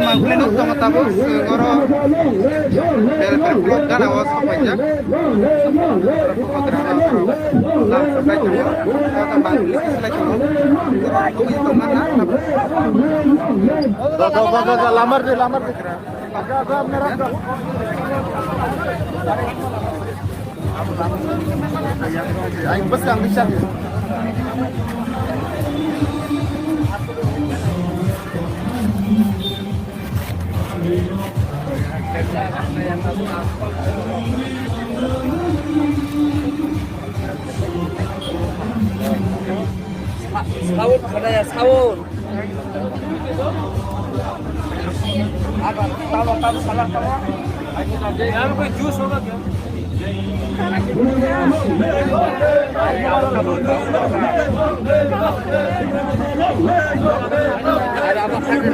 Maglinok tumatapos siguro perplot kan awas apa aja lamar deh Aing bus yang bisa Sahur pada ya sahur. Apa? Tahu salah kamu? Yang gue jus hoga क्या? Ada apa saja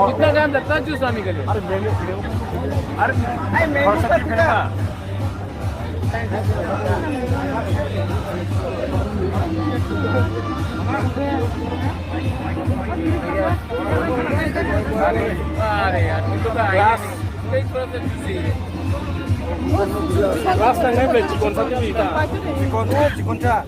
कितना time लगता है juice आने के लिए? अरे मैं अरे यार itu dah ini proses sih. Ras tengah beli cikon saja kita. Cikon cah.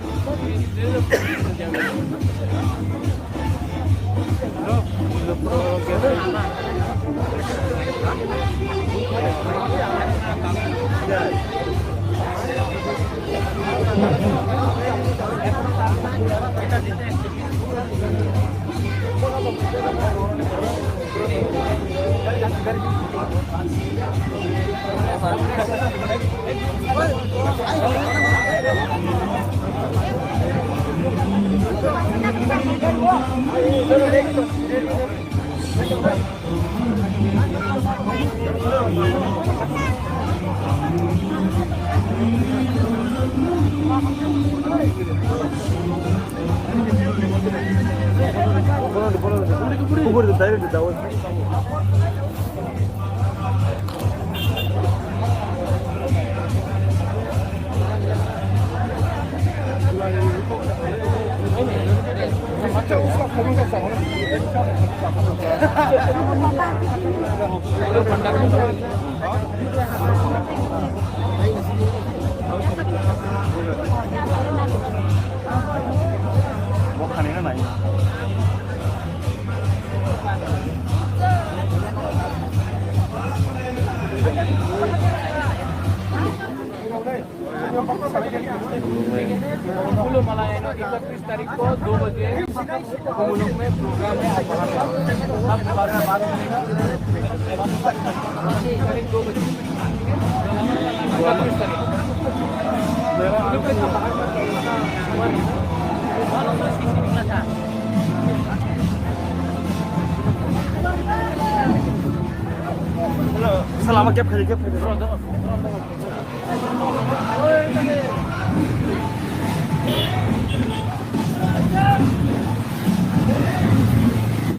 Mau kanina naik. मलायनो 31 तारीख को 2 बजे कुमुलुक में प्रोग्राम है। अब बात करेगा 2 बजे 31 तारीख Selama gap kali.